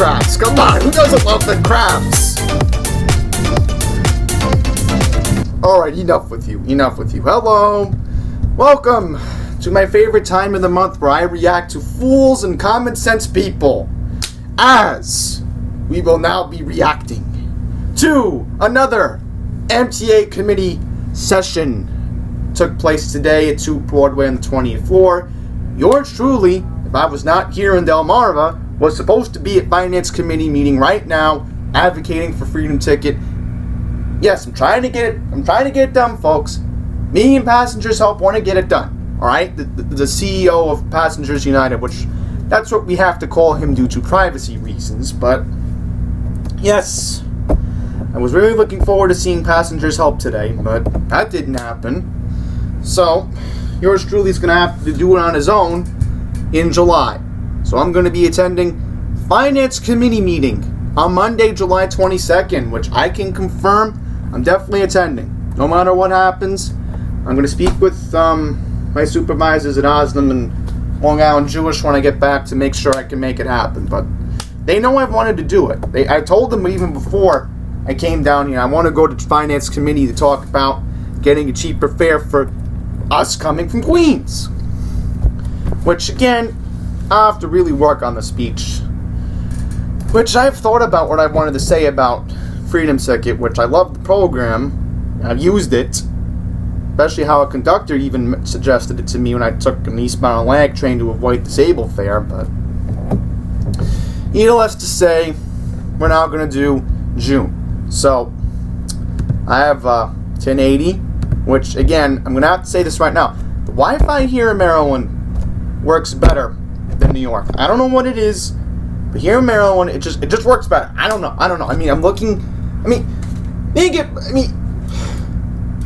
crafts. Come on, who doesn't love the crafts? Alright, enough with you. Hello. Welcome to my favorite time of the month where I react to fools and common sense people. As we will now be reacting to another MTA committee session. Took place today at 2 Broadway on the 20th floor. Yours truly, if I was not here in Delmarva, was supposed to be at Finance Committee meeting right now, advocating for Freedom Ticket. Yes, I'm trying to get it done, folks. Me and Passengers Help want to get it done. Alright? The CEO of Passengers United, which that's what we have to call him due to privacy reasons, but yes. I was really looking forward to seeing Passengers Help today, but that didn't happen. So, yours truly is going to have to do it on his own in July. So I'm going to be attending Finance Committee meeting on Monday, July 22nd, which I can confirm I'm definitely attending. No matter what happens, I'm going to speak with my supervisors at Osnum and Long Island Jewish when I get back to make sure I can make it happen. But they know I've wanted to do it. I told them even before I came down here, I want to go to Finance Committee to talk about getting a cheaper fare for us coming from Queens. Which, again, I have to really work on the speech. Which I've thought about what I wanted to say about Freedom Ticket, which I love the program. I've used it. Especially how a conductor even suggested it to me when I took an eastbound lag train to avoid disabled fare. But needless to say, we're now going to do June. So, I have 1080, which, again, I'm going to have to say this right now. The Wi-Fi here in Maryland works better than New York. I don't know what it is, but here in Maryland, it just works better. I don't know. I mean, I'm looking. You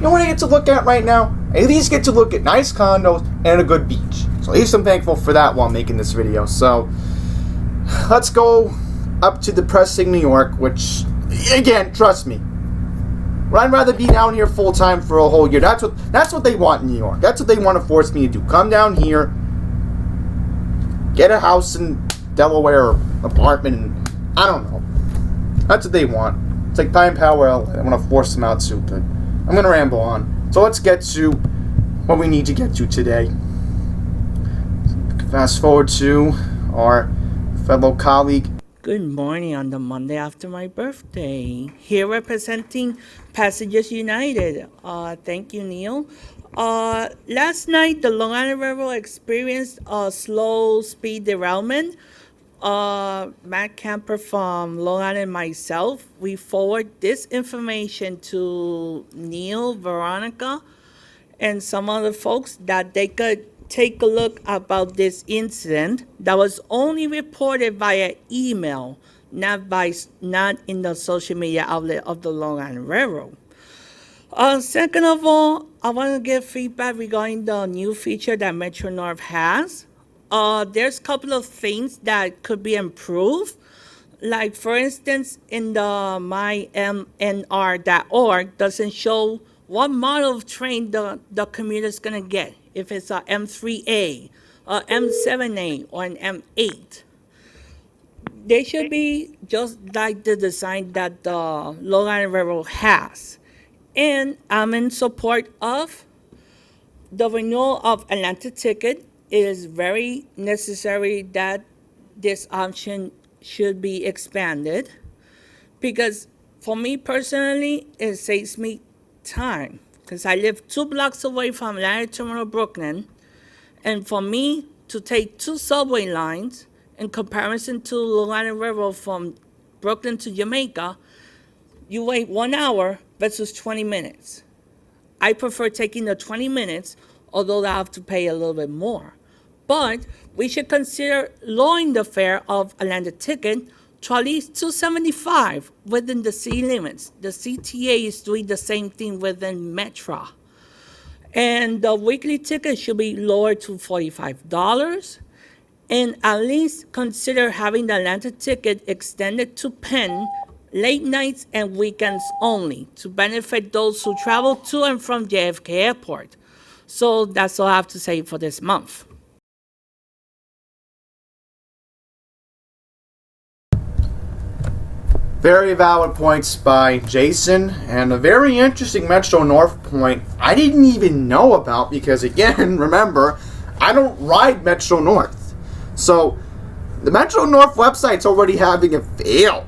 know what I get to look at right now? I at least get to look at nice condos and a good beach. So at least I'm thankful for that while making this video. So let's go up to depressing New York, which, again, trust me, would I rather be down here full time for a whole year? That's what they want in New York. That's what they want to force me to do. Come down here, get a house in Delaware or apartment, and I don't know. That's what they want. It's like Time Power LA. I want to force them out too, but I'm going to ramble on. So let's get to what we need to get to today. Fast forward to our fellow colleague. Good morning on the Monday after my birthday. Here representing Passengers United. Thank you, Neil. Last night, the Long Island Railroad experienced a slow speed derailment. Matt Camper from Long Island and myself, we forward this information to Neil, Veronica, and some other folks that they could take a look about this incident that was only reported via email, not in the social media outlet of the Long Island Railroad. Second of all, I want to give feedback regarding the new feature that Metro North has. There's a couple of things that could be improved. Like, for instance, in the mymnr.org doesn't show what model of train the commuter is going to get, if it's a M3A, a M7A, or an M8. They should be just like the design that the Long Island Railroad has. And I'm in support of the renewal of Atlantic Ticket. It is very necessary that this option should be expanded because for me personally, it saves me time because I live 2 blocks away from Atlantic Terminal, Brooklyn, and for me to take 2 subway lines in comparison to Long Island Railroad from Brooklyn to Jamaica, you wait 1 hour versus 20 minutes. I prefer taking the 20 minutes, although I have to pay a little bit more. But we should consider lowering the fare of Atlantic Ticket to at least $2.75 within the city limits. The CTA is doing the same thing within Metro. And the weekly ticket should be lowered to $45. And at least consider having the Atlantic Ticket extended to Penn late nights and weekends only to benefit those who travel to and from JFK Airport. So that's all I have to say for this month. Very valid points by Jason, and a very interesting Metro North point I didn't even know about because, again, remember, I don't ride Metro North. So, the Metro North website's already having a fail.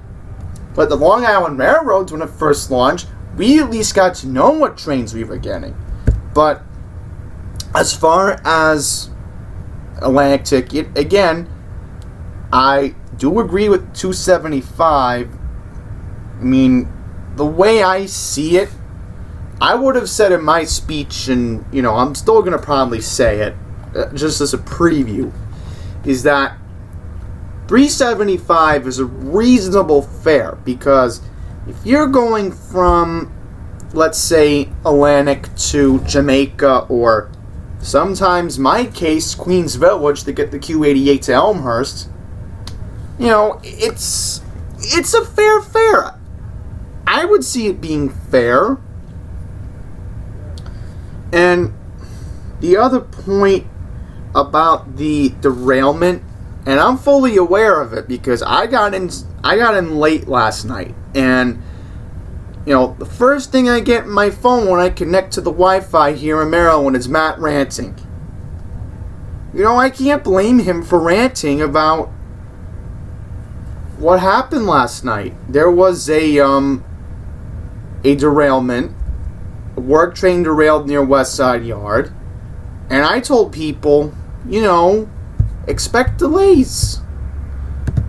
But the Long Island Railroads, when it first launched, we at least got to know what trains we were getting. But as far as Atlantic Ticket, again, I do agree with 275. I mean, the way I see it, I would have said in my speech, and, I'm still going to probably say it, just as a preview, is that 375 is a reasonable fare, because if you're going from, let's say, Atlantic to Jamaica, or sometimes, my case, Queens Village, to get the Q88 to Elmhurst, it's a fair fare. I would see it being fair. And the other point about the derailment, and I'm fully aware of it because I got in late last night, and the first thing I get in my phone when I connect to the Wi-Fi here in Maryland is Matt ranting. I can't blame him for ranting about what happened last night. There was a derailment. A work train derailed near West Side Yard. And I told people, expect delays.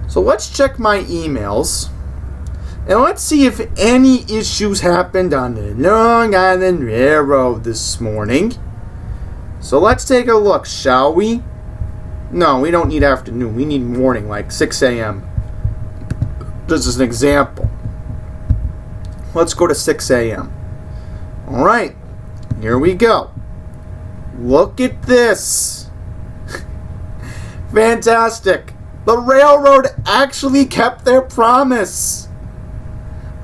So let's check my emails. And let's see if any issues happened on the Long Island Railroad this morning. So let's take a look, shall we? No, we don't need afternoon. We need morning, like 6 a.m. Just as an example. Let's go to 6 a.m. Alright, here we go. Look at this. Fantastic. The railroad actually kept their promise.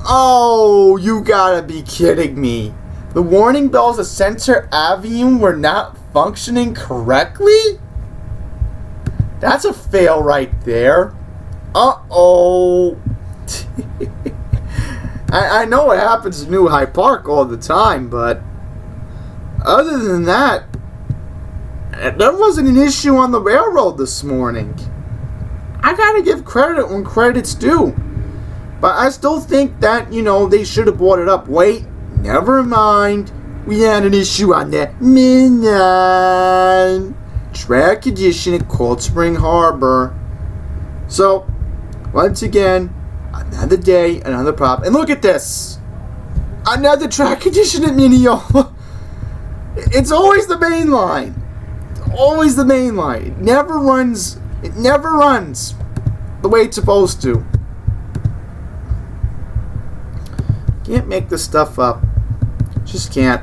Oh, you gotta be kidding me. The warning bells at Center Avenue were not functioning correctly? That's a fail right there. Uh-oh. I know it happens in New Hyde Park all the time, but other than that, there wasn't an issue on the railroad this morning. I gotta give credit when credit's due. But I still think that, they should have brought it up. Wait, never mind. We had an issue on that midnight track condition at Cold Spring Harbor. So, once again, another day, another problem. And look at this. Another track condition at Mineola. It's always the main line. Always the main line. It never runs the way it's supposed to. Can't make this stuff up. Just can't.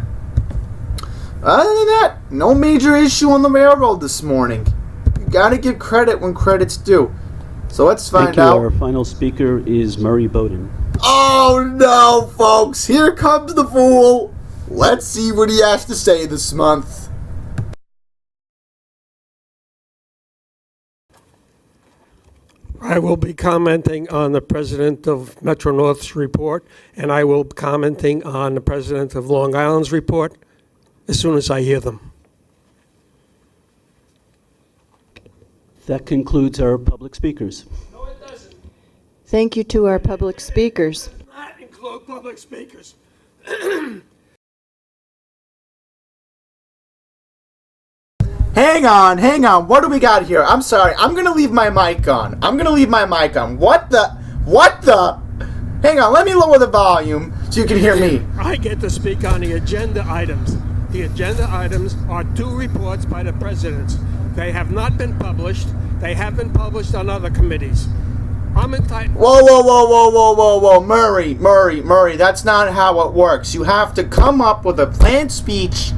Other than that, no major issue on the railroad this morning. You gotta give credit when credit's due. So let's find out. Our final speaker is Murray Bowden. Oh no, folks. Here comes the fool. Let's see what he has to say this month. I will be commenting on the president of Metro North's report, and I will be commenting on the president of Long Island's report as soon as I hear them. That concludes our public speakers. No, it doesn't. Thank you to our public speakers. It does not include public speakers. Hang on. What do we got here? I'm sorry. I'm going to leave my mic on. What the? Hang on. Let me lower the volume so you can hear me. I get to speak on the agenda items. The agenda items are 2 reports by the presidents. They have not been published. They have been published on other committees. I'm entitled. Whoa. Murray. That's not how it works. You have to come up with a planned speech,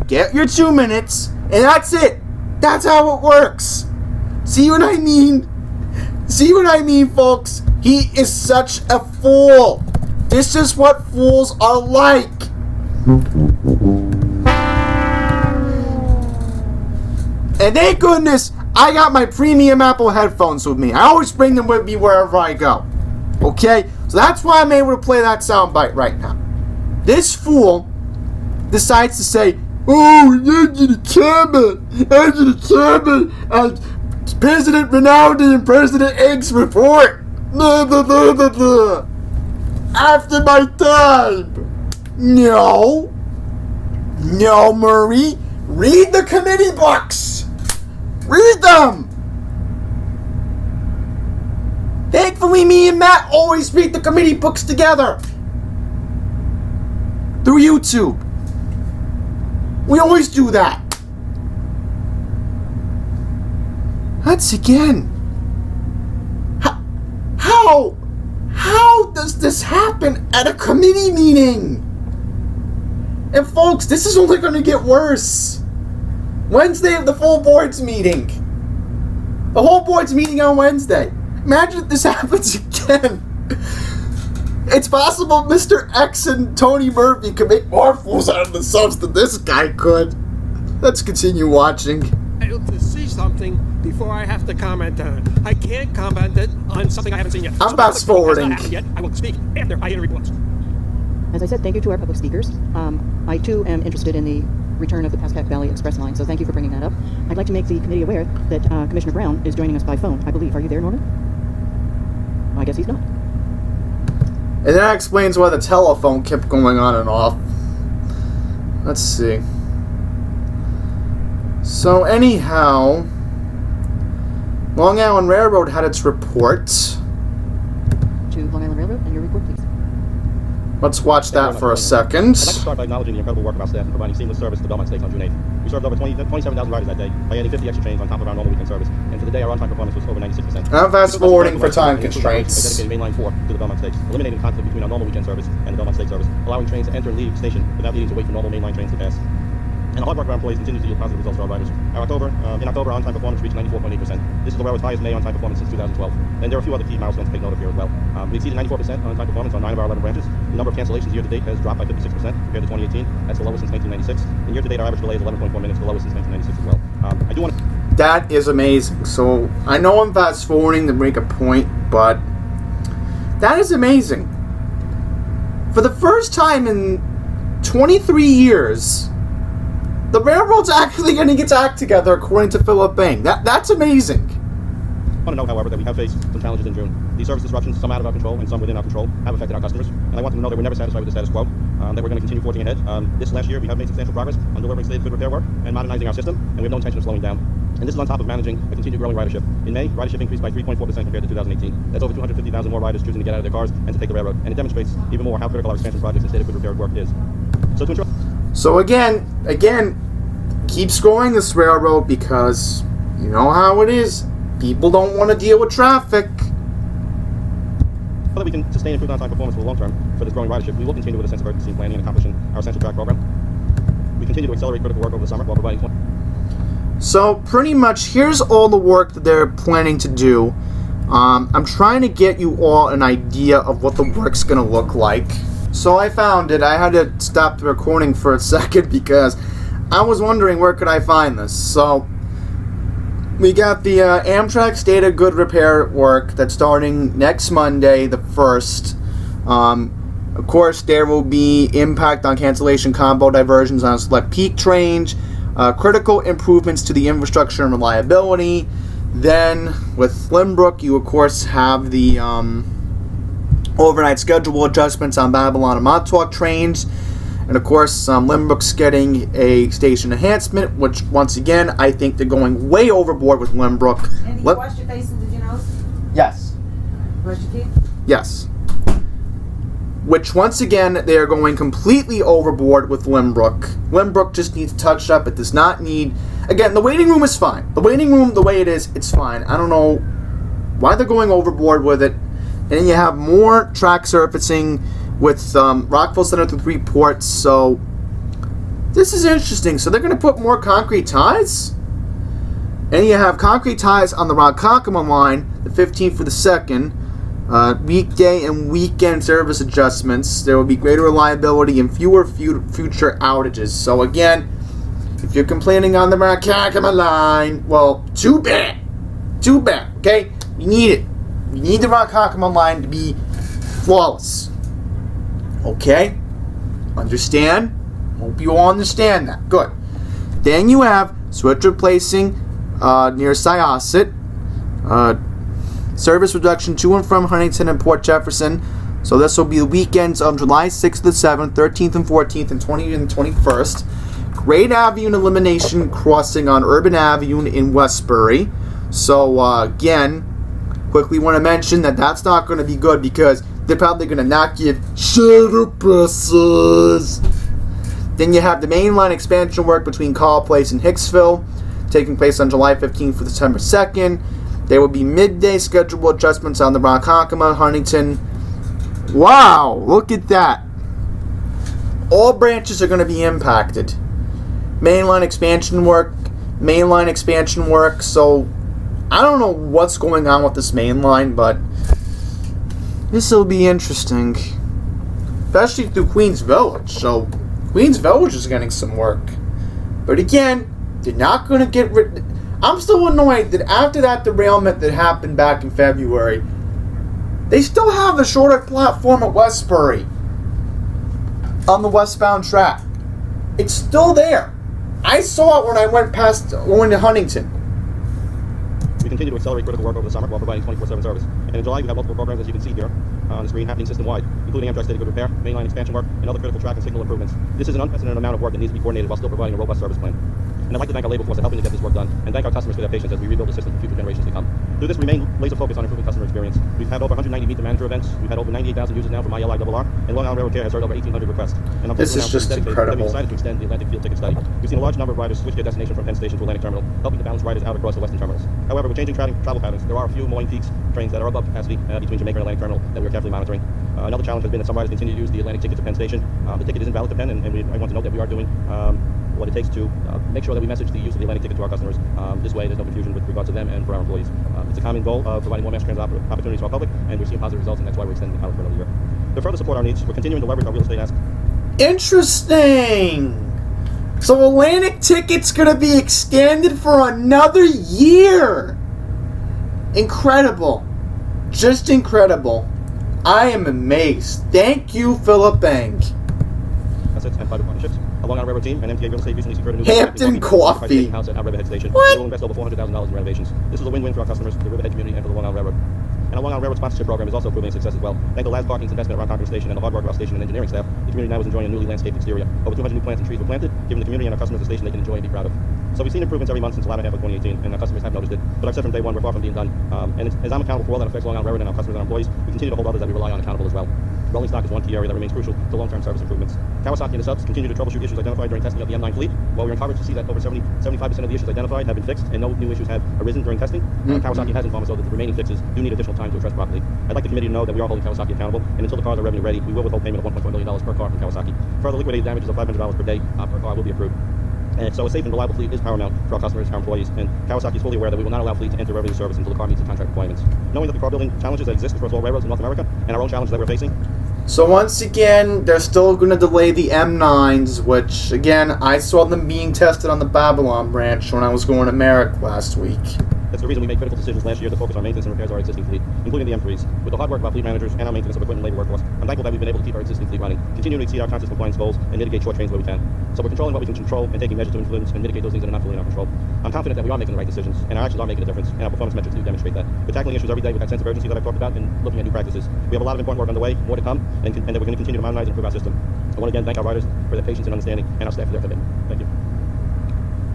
get your 2 minutes, and that's it. That's how it works. See what I mean? Folks? He is such a fool. This is what fools are like. And thank goodness I got my premium Apple headphones with me. I always bring them with me wherever I go. Okay? So that's why I'm able to play that soundbite right now. This fool decides to say, oh, into the cabinet, and President Rinaldi and President Egg's report. Blah, blah, blah, blah, blah. After my time. No, Murray. Read the committee books. Read them. Thankfully, me and Matt always read the committee books together. Through YouTube. We always do that. Once again. How does this happen at a committee meeting? And folks, this is only going to get worse. Wednesday, the full board's meeting. The whole board's meeting on Wednesday. Imagine if this happens again. It's possible Mr. X and Tony Murphy could make more fools out of themselves than this guy could. Let's continue watching. To see something before I have to comment on it. I can't comment it on something I haven't seen yet. I'm fast forwarding. Yet. I will speak after I hear the reports. As I said, thank you to our public speakers. I too am interested in the return of the Pascack Valley Express line, so thank you for bringing that up. I'd like to make the committee aware that Commissioner Brown is joining us by phone, I believe. Are you there, Norman? I guess he's not. And that explains why the telephone kept going on and off. Let's see. So anyhow, Long Island Railroad had its report. To Long Island Railroad, and your report, please. Let's watch that for a second. I'd like to start by acknowledging the incredible work of our staff in providing seamless service to the Belmont Stakes on June 8th. We served over 27,000 riders that day by adding 50 extra trains on top of our normal weekend service. And to the day, our on-time performance was over 96%. I'm fast forwarding for time constraints. Dedicated mainline 4 to the Belmont Stakes, eliminating conflict between our normal weekend service and the Belmont Stakes service, allowing trains to enter and leave the station without needing to wait for normal mainline trains to pass. And the hard work of our employees continues to yield positive results for our riders. In October, our on-time performance reached 94.8%. This is the railroad's highest May on-time performance since 2012. And there are a few other key milestones to take note of here as well. We exceeded 94% on-time performance on 9 of our 11 branches. The number of cancellations year-to-date has dropped by 56% compared to 2018. That's the lowest since 1996. And year-to-date, our average delay is 11.4 minutes, the lowest since 1996 as well. I do want to... That is amazing. So, I know I'm fast forwarding to make a point, but that is amazing. For the first time in 23 years... the railroad's actually going to get its act together, according to Philip Bain. That's amazing. I want to note, however, that we have faced some challenges in June. These service disruptions, some out of our control and some within our control, have affected our customers. And I want them to know that we're never satisfied with the status quo, that we're going to continue forging ahead. This last year, we have made substantial progress on delivering safe, good repair work and modernizing our system, and we have no intention of slowing down. And this is on top of managing a continued growing ridership. In May, ridership increased by 3.4% compared to 2018. That's over 250,000 more riders choosing to get out of their cars and to take the railroad. And it demonstrates even more how critical our expansion projects and state of good repair work is. So to ensure... So again, keep scrolling this railroad because you know how it is. People don't want to deal with traffic. So that we can sustain improved on-time performance for the long term for this growing ridership, we will continue with a sense of urgency in planning and accomplishing our Essential Track program. We continue to accelerate critical work over the summer while providing... So pretty much here's all the work that they're planning to do. I'm trying to get you all an idea of what the work's going to look like. So I found it. I had to stop the recording for a second because I was wondering where could I find this. So we got the Amtrak State of Good Repair work that's starting next Monday, the 1st. Of course, there will be impact on cancellation combo diversions on select peak trains, critical improvements to the infrastructure and reliability. Then with Limbrook, you of course have the overnight schedule adjustments on Babylon and Montauk trains. And of course, Limbrook's getting a station enhancement, which once again, I think they're going way overboard with Limbrook. Andy, you wash your face and did your nose? Yes. Brush your teeth? Yes. Which once again, they are going completely overboard with Limbrook. Limbrook just needs touched up. It does not need... Again, the waiting room is fine. The waiting room, the way it is, it's fine. I don't know why they're going overboard with it. And then you have more track surfacing with Rockville Center through 3 ports, so this is interesting. So they're going to put more concrete ties, and you have concrete ties on the Ronkonkoma line, the 15th for the 2nd, weekday and weekend service adjustments. There will be greater reliability and fewer future outages. So again, if you're complaining on the Ronkonkoma line, well, too bad, okay? We need it. We need the Ronkonkoma line to be Flawless. Okay? Understand? Hope you all understand that. Good. Then you have switch replacing near Syosset. Service reduction to and from Huntington and Port Jefferson. So this will be the weekends of July 6th to the 7th, 13th and 14th, and 20th and 21st. Great Avenue elimination crossing on Urban Avenue in Westbury. So again, quickly want to mention that that's not going to be good because they're probably going to not give shuttle buses. Then you have the main line expansion work between Call Place and Hicksville, taking place on July 15th for September 2nd. There will be midday schedule adjustments on the Ronkonkoma, Huntington. Wow, look at that. All branches are going to be impacted. Mainline expansion work. So I don't know what's going on with this main line, but this will be interesting. Especially through Queens Village. So Queens Village is getting some work. But again, they're not going to get rid. I'm still annoyed that after that derailment that happened back in February, they still have the shorter platform at Westbury on the westbound track. It's still there. I saw it when I went going to Huntington. We continue to accelerate critical work over the summer while providing 24/7 service. And in July, we have multiple programs, as you can see here on the screen, happening system-wide, including Amtrak Steady Good Repair, mainline expansion work, and other critical track and signal improvements. This is an unprecedented amount of work that needs to be coordinated while still providing a robust service plan. And I'd like to thank our labor force for helping to get this work done, and thank our customers for their patience as we rebuild the system for future generations to come. Through this, we remain laser focused on improving customer experience. We've had over 190 Meet the Manager events. We've had over 98,000 users now from ILIRR, and Long Island Railroad Care has heard over 1,800 requests. And I'm This is just incredible. We decided to extend the Atlantic Field Ticket Study. We've seen a large number of riders switch their destination from Penn Station to Atlantic Terminal, helping to balance riders out across the western terminals. However, with changing travel patterns, there are a few Moline Peaks trains that are above capacity between Jamaica and Atlantic Terminal that we are carefully monitoring. Another challenge has been that some riders continue to use the Atlantic ticket to Penn Station. The ticket isn't valid to Penn, and I want to note that we are doing what it takes to make sure that we message the use of the Atlantic ticket to our customers. This way, there's no confusion with regards to them and for our employees. It's a common goal of providing more mass transit opportunities to our public, and we're seeing positive results, and that's why we're extending the pilot for another year. To further support our needs, we're continuing to leverage our real estate assets. Interesting. So Atlantic ticket's gonna be extended for another year. Incredible. Just incredible. I am amazed. Thank you, Philip Bank. Assets and private partnerships. A Long Island Railroad team and MTA Real Estate recently secured a new Hampton Coffee. house at our Riverhead Station. What? They will invest over $400,000 in renovations. This is a win-win for our customers, the Riverhead community, and for the Long Island Railroad. And our Long Island Railroad sponsorship program is also proving a success as well. Thanks to Laz Parking's investment at Ronkonkoma Station and the hard work of our station and engineering staff, the community now is enjoying a newly landscaped exterior. Over 200 new plants and trees were planted, giving the community and our customers a station they can enjoy and be proud of. So we've seen improvements every month since the latter half of 2018, and our customers have noticed it. But I've said from day one, we're far from being done. As I'm accountable for all that affects Long Island Railroad and our customers and our employees, we continue to hold others that we rely on accountable as well. Rolling stock is one key area that remains crucial to long-term service improvements. Kawasaki and the subs continue to troubleshoot issues identified during testing of the M9 fleet. While we're encouraged to see that over 75% of the issues identified have been fixed and no new issues have arisen during testing, Kawasaki has informed us though that the remaining fixes do need additional time to address properly. I'd like the committee to know that we are holding Kawasaki accountable, and until the cars are revenue ready, we will withhold payment of $1.4 million per car from Kawasaki. Further liquidated damages of $500 per day per car will be accrued. And so a safe and reliable fleet is paramount for our customers, our employees, and Kawasaki is fully aware that we will not allow fleet to enter revenue service until the car meets the contract requirements. Knowing that the car building challenges that exist across all railroads in North America and our own challenges that we're facing. So once again, they're still going to delay the M9s, which again, I saw them being tested on the Babylon branch when I was going to Merrick last week. That's the reason we made critical decisions last year to focus on maintenance and repairs of our existing fleet, including the M3s. With the hard work of our fleet managers and our maintenance of equipment and labor workforce, I'm thankful that we've been able to keep our existing fleet running, continue to exceed our constant compliance goals, and mitigate short trains where we can. So we're controlling what we can control and taking measures to influence and mitigate those things that are not fully in our control. I'm confident that we are making the right decisions, and our actions are making a difference, and our performance metrics do demonstrate that. We're tackling issues every day with that sense of urgency that I've talked about and looking at new practices. We have a lot of important work underway, more to come, and that we're going to continue to modernize and improve our system. I want to again thank our riders for their patience and understanding, and our staff for their commitment. Thank you.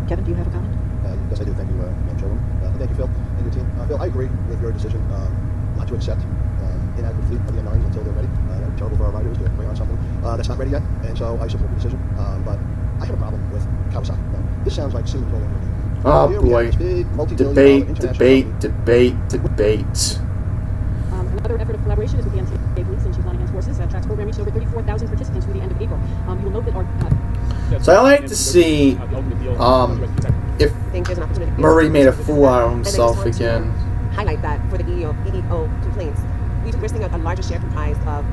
Kevin, do you have a comment? Yes, I do. Thank you, Madam Chairwoman. Thank you, Phil, and your team. Phil, I agree with your decision not to accept inadequate fleet of the M9s until they're ready. That would be terrible for our riders to bring on something that's not ready yet, and so I support the decision. But I have a problem with Kawasaki. Now, this sounds like Siemens all over again. Oh Here we have boy. this big multi-billion-dollar international Debate. Another effort of collaboration is with the MTA Police and Chief Monahan's forces. Track's program reached over 34,000 participants through the end of April. You will note that our... So I like to see if Murray made a fool out of himself again. Highlight that for the EEO complaints, we're seeing a larger share comprised of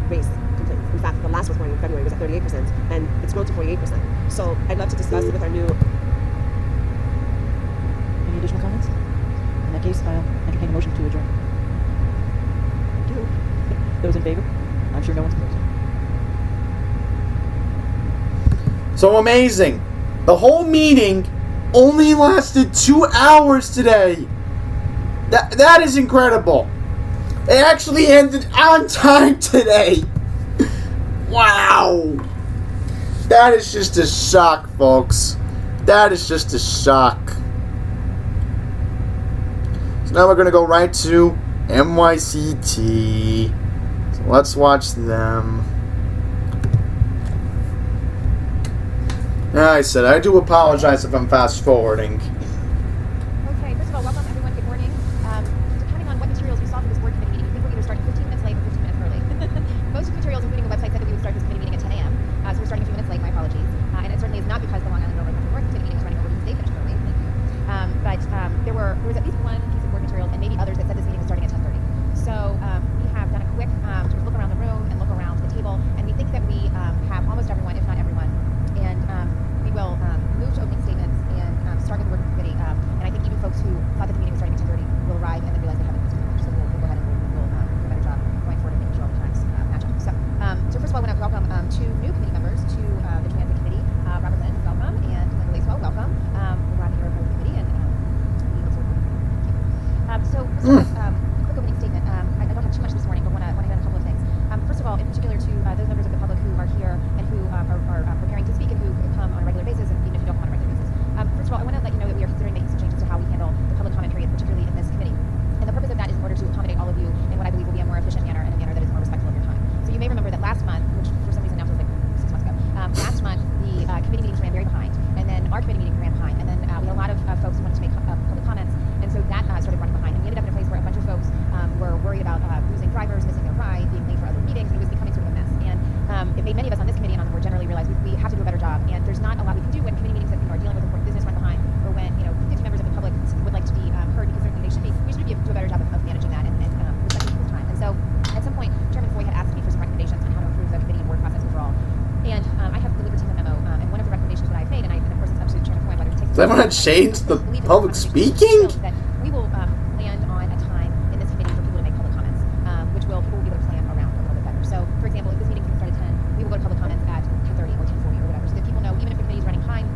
race complaints. In fact, the last report in February was at 38%, and it's grown to 48%. So I'd love to discuss with our new... Any additional comments? In that case, I'll entertain a motion to adjourn. Those in favor? I'm sure no one's opposed. So amazing. The whole meeting only lasted 2 hours today. That is incredible. It actually ended on time today. Wow. That is just a shock, folks. That is just a shock. So now we're going to go right to NYCT. So let's watch them. I said, I do apologize if I'm fast forwarding. Okay, first of all, welcome everyone. Good morning. Depending on what materials we saw for this board committee meeting, we think we're either starting 15 minutes late or 15 minutes early. Most of the materials, including the website, said that we would start this committee meeting at 10 a.m. So we're starting a few minutes late. My apologies. And it certainly is not because the Long Island Railroad Metro North committee meeting is running over because they finished early. Thank you. But there was at least one piece of board material and maybe others that said this meeting was starting at 10:30. So we have done a quick sort of look around the room and look around the table, and we think that we have almost everyone, if not everyone. And we will move to opening statements and start with the working committee. And I think even folks who thought that the meeting was starting at 10:30 will arrive and then realize they haven't missed much. So we'll go ahead and we'll do a better job going forward and making sure all the times match up. So first of all, I want to welcome two new committee members to the Transit Committee. Robert Lynn, welcome, and Linda Lacewell, welcome. We're glad that you're a part of the committee, and we look forward to it. So first of all, a quick opening statement. I don't have too much this morning, but want to hit on a couple of things. First of all, in particular to those members of the public who are here and who are preparing to speak and who come on a regular basis, and even if you don't come on a regular basis. First of all, I want to let you know that we are considering making some changes to how we handle the public comment period, particularly in this committee. And the purpose of that is in order to accommodate all of you in what I believe will be a more efficient manner and a manner that is more respectful of your time. So you may remember that last month, which for some reason now feels like 6 months ago, last month the committee meetings ran very behind, and then our committee meeting ran behind, and then we had a lot of folks who wanted to make public comments, and so that started running behind, and we ended up in a place where a bunch of folks were worried about losing drivers, missing their ride, being late for other meetings, and it was becoming sort of a mess. And it made many of us on this committee and on the board generally realize we have to do a better job, and there's not a lot we can do when committee meetings that are dealing with important business run behind, or when 50 members of the public would like to be heard, because certainly they should be. We should do a better job of managing that and respecting people's time. And so at some point, Chairman Foy had asked me for some recommendations on how to improve the committee and board process overall. And I have delivered to him a memo, and one of the recommendations that I've made, and of course it's up to Chairman Foy whether to take. Does that want to change the public speaking? That we will land on a time in this committee for people to make public comments, which people will be able to plan around a little bit better. So, for example, if this meeting can start at 10, we will go to public comments at 10:30 or 10:40 or whatever, so that people know even if the committee is running behind,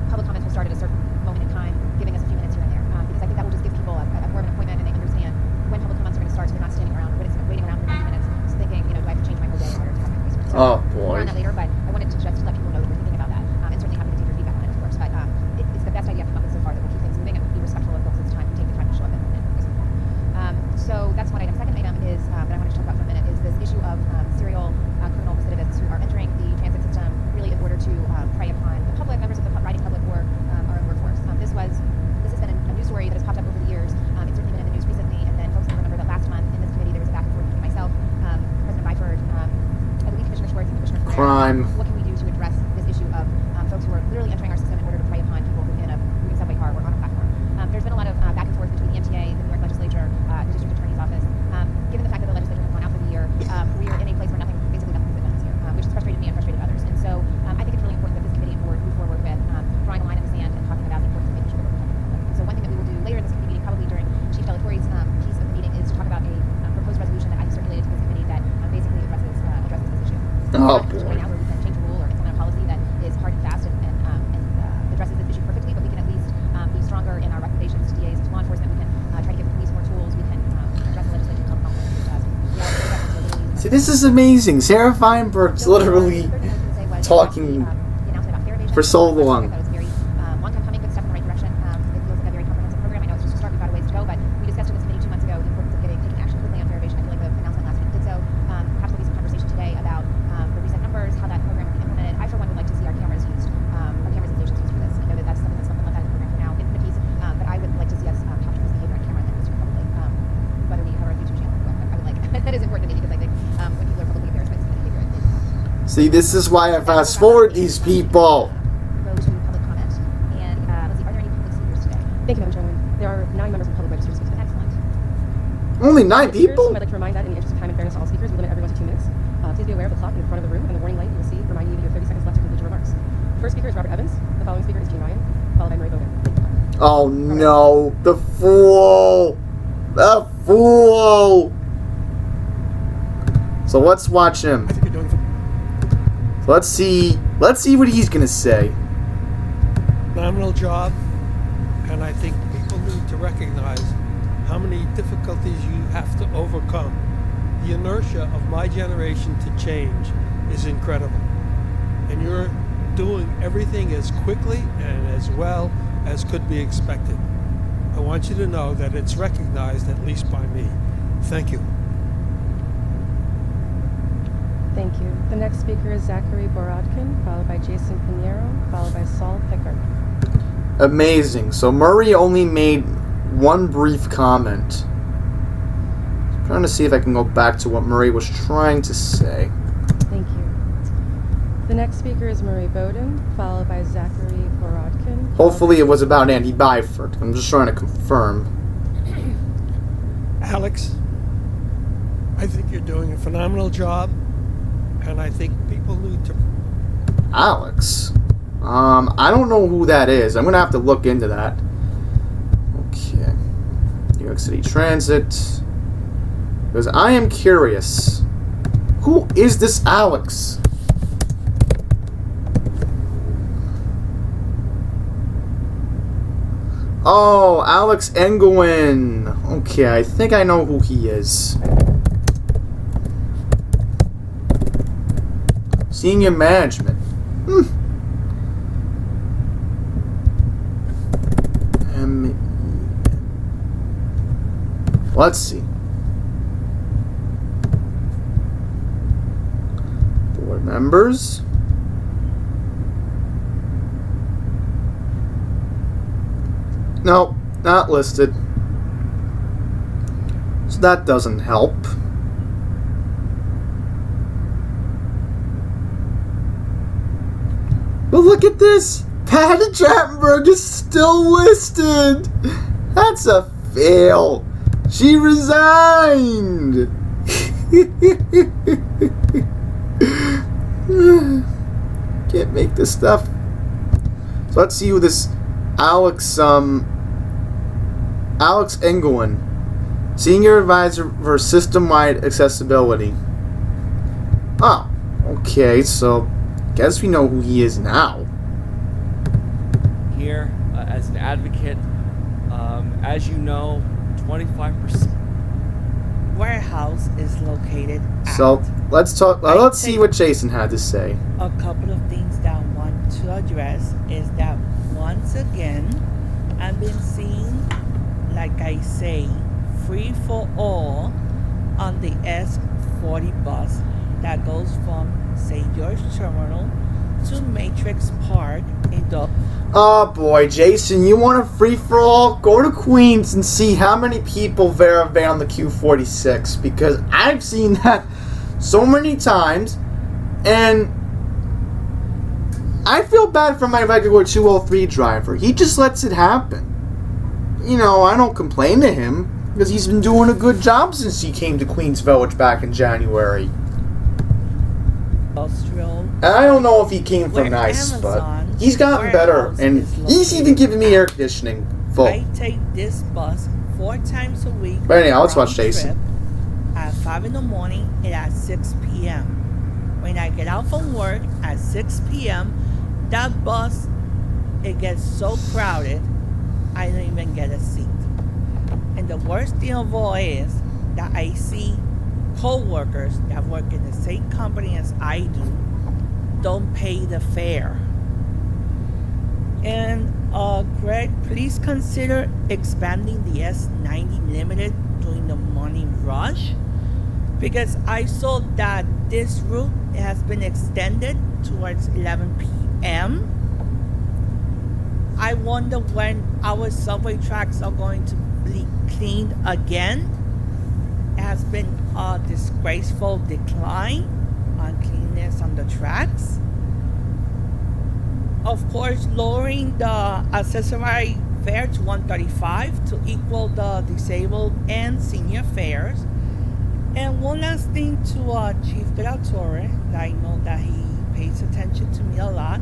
public comments will start at a certain moment in time, giving us a few minutes here and there. Because I think that will just give people more of an appointment, and they understand when public comments are going to start, so they're not standing around waiting around for 90 minutes, just thinking, do I have to change my whole day in order to have my voice heard? So Oh, more boy. on that later, but I wanted to just let people know that we're thinking about that, and certainly happy to take your feedback on it, of course. But it's the best idea I've come up with so far that we'll keep things moving and be respectful of folks' time and take the time to show up and listen. So that's one item. Second item is that I wanted to talk about for a minute is this issue of serial criminal recidivists who are entering the transit system really in order to prey upon the public, members of the riding public, or our own workforce. This has been a news story that has popped up over the years. It's certainly been in the news recently, and then folks may remember that last month in this committee there was a back and forth between myself, President Byford, I believe Commissioner Schwartz, and Commissioner Ferrer. Crime. What can we do to address this issue of folks who are literally entering our system in order to prey upon people within a moving subway car or on a platform? There's been a lot of back and forth between the MTA, the New York Legislature, the District Attorney's Office. Given the fact that the legislature has gone out for the year, we are in a place where basically nothing has been done this year, which has frustrated me and frustrated others. And so I think it's really important that this committee and board move forward with drawing a line in the sand and talking about the importance of making sure that we're protecting the public. And so one thing that we will do later in this committee meeting, probably during Chief Delatorre's piece of the meeting, is to talk about a proposed resolution that I have circulated to this committee that basically addresses this issue. Oh, Not boy. right now where we can change a rule or implement a policy that is hard and fast and addresses this issue perfectly, but we can at least be stronger in our recommendations to DAs and to law enforcement. We can try to give the police more tools. We can address the legislature telephone calls. See, this is amazing. Sarah Feinberg's literally talking for so long. It was very long time coming, but step in the right direction. It feels like a very comprehensive program. I know it's just a start. We've got a ways to go, but we discussed in this committee 2 months ago the importance of taking action quickly on fair evasion. I feel like the announcement last week did so. Perhaps there'll be some conversation today about the recent numbers, how that program will be implemented. I, for one, would like to see our cameras used, our cameras and stations used for this. I know that that's something that's left out of the program for now in the piece, but I would like to see us capture this behavior on camera and then post it publicly, whether we have our YouTube channel or what. I would like that is important to me because I think when people are publicly embarrassed by this kind of behavior, See, this is why I fast forward these people. go to public comment. And let's see, are there any public speakers today? Thank you, Madam Chairman. There are 9 members of the public registered to speak. Excellent. Only 9 people? I'd like to remind that in the interest of time and fairness to all speakers, we limit everyone to 2 minutes. Please be aware of the clock in the front of the room and the warning light you will see reminding you that you have 30 seconds left to complete your remarks. The first speaker is Robert Evans. The following speaker is Jean Ryan, followed by Murray Bowden. Oh no, the fool! The fool! So let's watch him. I think you're doing So let's see what he's gonna say. a phenomenal job, and I think people need to recognize how many difficulties you have to overcome. The inertia of my generation to change is incredible, and you're doing everything as quickly and as well as could be expected. I want you to know that it's recognized, at least by me. Thank you. Thank you. The next speaker is Zachary Borodkin, followed by Jason Pinheiro, followed by Saul Pickard. Amazing. So Murray only made one brief comment. I'm trying to see if I can go back to what Murray was trying to say. Thank you. The next speaker is Murray Bowden, followed by Zachary Borodkin. Hopefully it was about Andy Byford. I'm just trying to confirm. Alex, I think you're doing a phenomenal job, and I think people need to... Alex? I don't know who that is. I'm going to have to look into that. Okay. New York City Transit. Because I am curious. Who is this Alex? Oh, Alex Engelwin. Okay, I think I know who he is. Senior management. Let's see. Board members. No, not listed. So that doesn't help. But look at this! Patty Chattenberg is still listed! That's a fail! She resigned! Can't make this stuff. So let's see who this Alex Engelwin, Senior Advisor for System-Wide Accessibility. Oh, okay, so guess we know who he is now. Here, as an advocate, as you know, 25% warehouse is located at. So let's talk. Let's see what Jason had to say. A couple of things that I want to address is that once again, I've been seeing, like I say, free for all on the S40 bus that goes from St. George Terminal to Matrix Park in the... Oh boy, Jason, you want a free-for-all? Go to Queens and see how many people there are on the Q46, because I've seen that so many times, and I feel bad for my regular 203 driver. He just lets it happen. You know, I don't complain to him, because he's been doing a good job since he came to Queens Village back in January. And I don't know if he came from nice, but he's gotten better, and he's even giving me air conditioning full. I take this bus 4 times a week. But anyhow, let's watch Jason. At 5 in the morning and at 6 p.m. When I get out from work at 6 p.m., that bus, it gets so crowded, I don't even get a seat. And the worst thing of all is that I see co-workers that work in the same company as I do don't pay the fare. And Greg, please consider expanding the S90 Limited during the morning rush, because I saw that this route has been extended towards 11 p.m. I wonder when our subway tracks are going to be cleaned again. It has been a disgraceful decline on cleanliness on the tracks. Of course, lowering the accessory fare to $135 to equal the disabled and senior fares. And one last thing to Chief De La Torre, that I know that he pays attention to me a lot,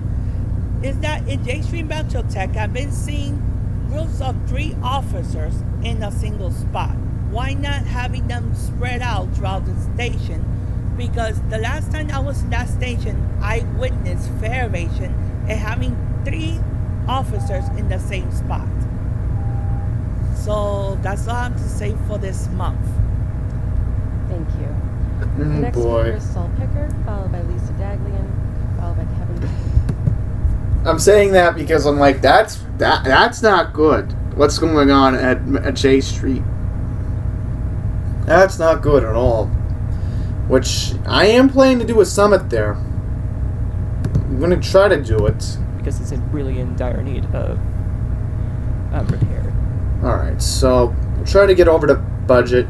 is that in J Street Metro Tech, I've been seeing groups of 3 officers in a single spot. Why not having them spread out throughout the station because the last time I was in that station, I witnessed fare evasion and having 3 officers in the same spot. So that's all I have to say for this month. Thank you. The next speaker is Saul Pickard, followed by Lisa Daglian, followed by Kevin. I'm saying that because I'm like, that's not good. What's going on at J Street? That's not good at all. Which I am planning to do a summit there. I'm gonna try to do it because it's really in dire need of repair. All right, so we'll try to get over the budget.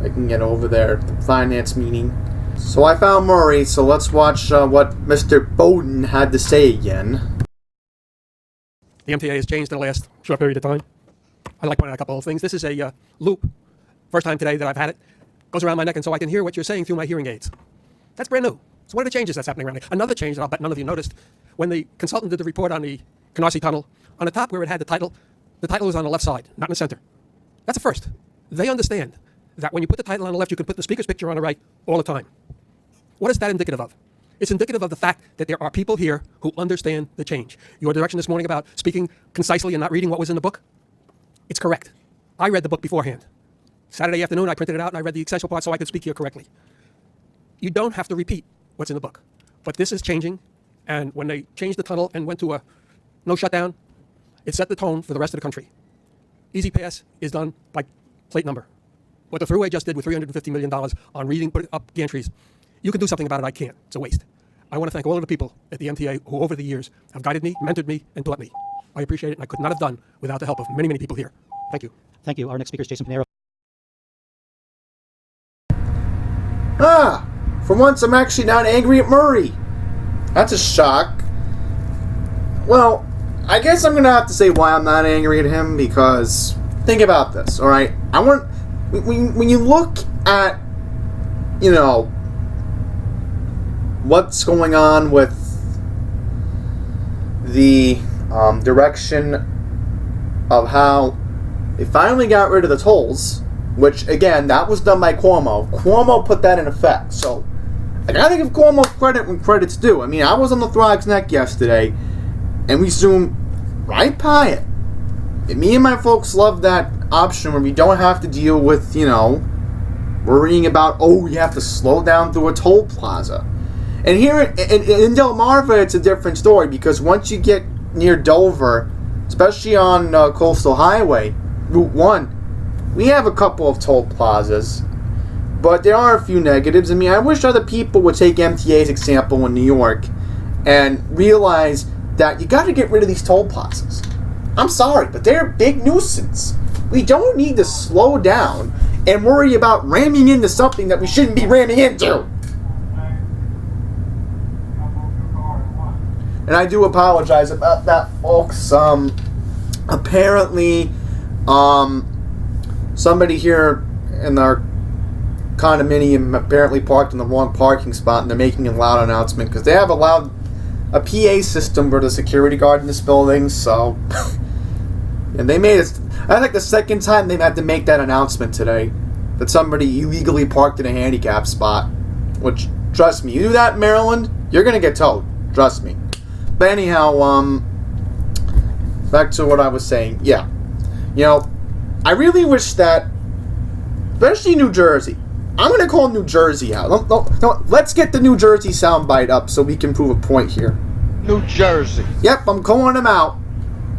I can get over there, the finance meeting. So I found Murray, so let's watch what Mr. Bowden had to say again. The MTA has changed in the last short period of time. I'd like to point out a couple of things. This is a loop. First time today that I've had it. Goes around my neck, and so I can hear what you're saying through my hearing aids. That's brand new. So what are the changes that's happening around here? Another change that I'll bet none of you noticed. When the consultant did the report on the Canarsie Tunnel, on the top where it had the title was on the left side, not in the center. That's a first. They understand that when you put the title on the left, you can put the speaker's picture on the right all the time. What is that indicative of? It's indicative of the fact that there are people here who understand the change. Your direction this morning about speaking concisely and not reading what was in the book, it's correct. I read the book beforehand. Saturday afternoon, I printed it out and I read the essential parts so I could speak here correctly. You don't have to repeat what's in the book. But this is changing, and when they changed the tunnel and went to a no shutdown, it set the tone for the rest of the country. Easy Pass is done by plate number. What the Thruway just did with $350 million on putting up gantries, you can do something about it, I can't. It's a waste. I want to thank all of the people at the MTA who over the years have guided me, mentored me, and taught me. I appreciate it, and I could not have done without the help of many, many people here. Thank you. Thank you. Our next speaker is Jason Pinero. For once I'm actually not angry at Murray. That's a shock. Well, I guess I'm going to have to say why I'm not angry at him, because think about this, alright? When you look at, what's going on with the direction of how they finally got rid of the tolls, which, again, that was done by Cuomo. Cuomo put that in effect, so I gotta give Cuomo credit when credit's due. I mean, I was on the Throg's Neck yesterday, and we zoomed right by it. And me and my folks love that option where we don't have to deal with, worrying about, you have to slow down through a toll plaza. And here in Delmarva, it's a different story, because once you get near Dover, especially on Coastal Highway, Route 1, we have a couple of toll plazas, but there are a few negatives. I mean, I wish other people would take MTA's example in New York and realize that you got to get rid of these toll plazas. I'm sorry, but they're a big nuisance. We don't need to slow down and worry about ramming into something that we shouldn't be ramming into. And I do apologize about that, folks. Apparently, somebody here in our condominium apparently parked in the wrong parking spot, and they're making a loud announcement because they have a PA system for the security guard in this building. So, and they made it. That's like the second time they've had to make that announcement today that somebody illegally parked in a handicap spot. Which, trust me, you do that in Maryland, you're gonna get towed. Trust me. But anyhow, back to what I was saying. Yeah, I really wish that, especially New Jersey. I'm going to call New Jersey out. No, let's get the New Jersey soundbite up so we can prove a point here. New Jersey. Yep, I'm calling them out.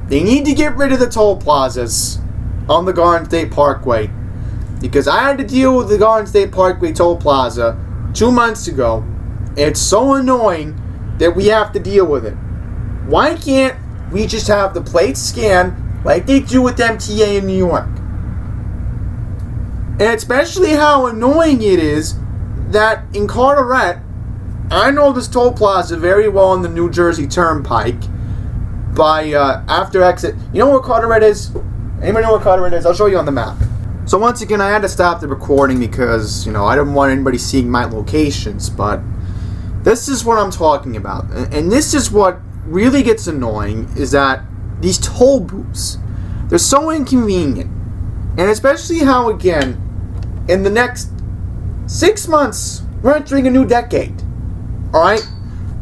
They need to get rid of the toll plazas on the Garden State Parkway. Because I had to deal with the Garden State Parkway toll plaza 2 months ago. It's so annoying that we have to deal with it. Why can't we just have the plates scanned like they do with MTA in New York? And especially how annoying it is that in Carteret, I know this toll plaza very well on the New Jersey Turnpike by after exit. You know where Carteret is? Anybody know where Carteret is? I'll show you on the map. So once again, I had to stop the recording because, I didn't want anybody seeing my locations, but this is what I'm talking about. And this is what really gets annoying, is that these toll booths, they're so inconvenient. And especially how, again, in the next 6 months, We're entering a new decade. Alright?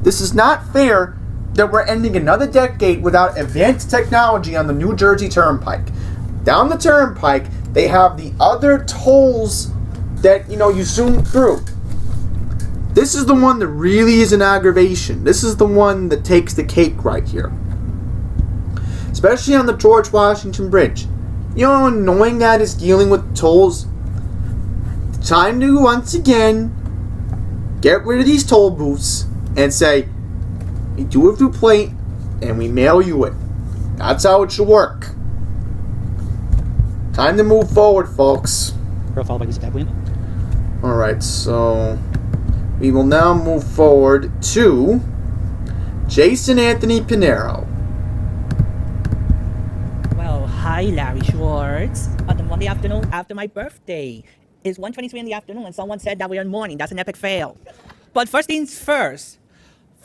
This is not fair that we're ending another decade without advanced technology on the New Jersey Turnpike. Down the Turnpike, they have the other tolls that, you zoom through. This is the one that really is an aggravation. This is the one that takes the cake right here. Especially on the George Washington Bridge. You know how annoying that is dealing with tolls? Time to, once again, get rid of these toll booths and say, we do it through plate and we mail you it. That's how it should work. Time to move forward, folks. Followed by Lisa Daglian. Alright, so we will now move forward to Jason Anthony Pinero. Well, hi, Larry Schwartz. On the Monday afternoon after my birthday. It's 1:23 in the afternoon, and someone said that we're in morning. That's an epic fail. But first things first,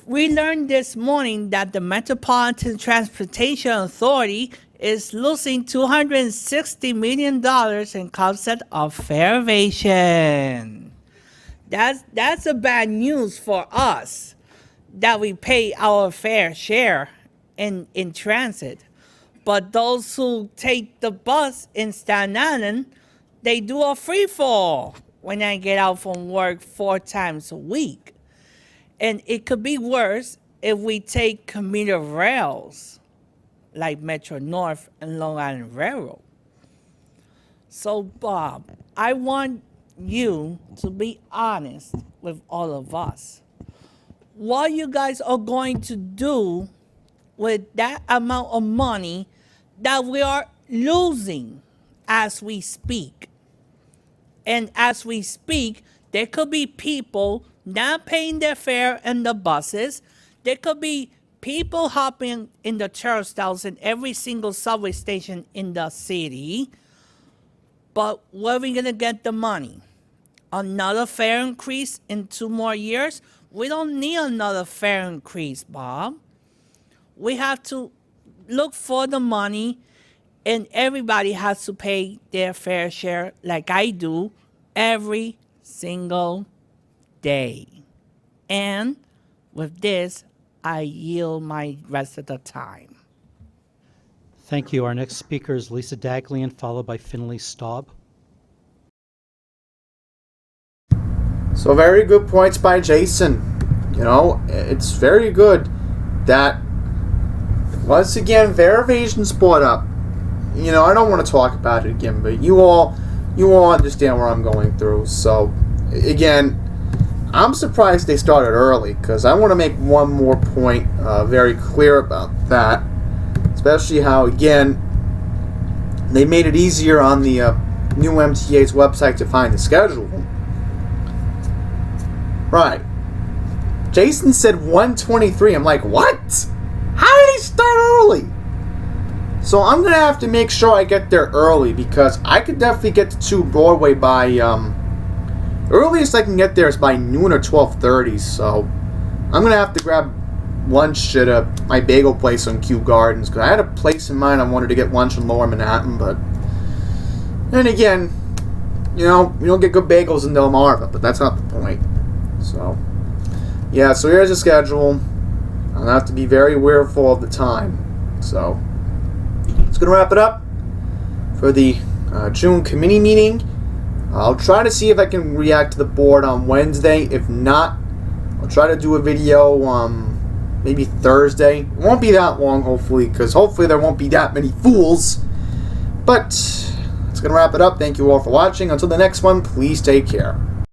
we learned this morning that the Metropolitan Transportation Authority is losing $260 million in concept of fare evasion. That's a bad news for us, that we pay our fair share in transit. But those who take the bus in Staten Island, they do a free fall when I get out from work 4 times a week. And it could be worse if we take commuter rails like Metro North and Long Island Railroad. So, Bob, I want you to be honest with all of us. What you guys are going to do with that amount of money that we are losing as we speak. And as we speak, there could be people not paying their fare in the buses. There could be people hopping in the turnstiles in every single subway station in the city. But where are we going to get the money? Another fare increase in 2 more years? We don't need another fare increase, Bob. We have to look for the money, and everybody has to pay their fair share, like I do, every single day. And with this, I yield my rest of the time. Thank you. Our next speaker is Lisa Daglian, followed by Finley Staub. So very good points by Jason. It's very good that, once again, fare evasion's brought up. I don't want to talk about it again, but you all understand where I'm going through. So, again, I'm surprised they started early, because I want to make one more point very clear about that. Especially how, again, they made it easier on the new MTA's website to find the schedule. Right. Jason said 1:23. I'm like, what? How did he start early? So I'm going to have to make sure I get there early, because I could definitely get to 2 Broadway by, earliest I can get there is by noon or 12:30, so I'm going to have to grab lunch at my bagel place on Kew Gardens, because I had a place in mind I wanted to get lunch in Lower Manhattan, but then again, we don't get good bagels in Delmarva, but that's not the point. So, yeah, so here's the schedule. I'll have to be very weariful of the time. So, it's going to wrap it up for the June committee meeting. I'll try to see if I can react to the board on Wednesday. If not, I'll try to do a video maybe Thursday. It won't be that long, hopefully, because hopefully there won't be that many fools. But it's going to wrap it up. Thank you all for watching. Until the next one, please take care.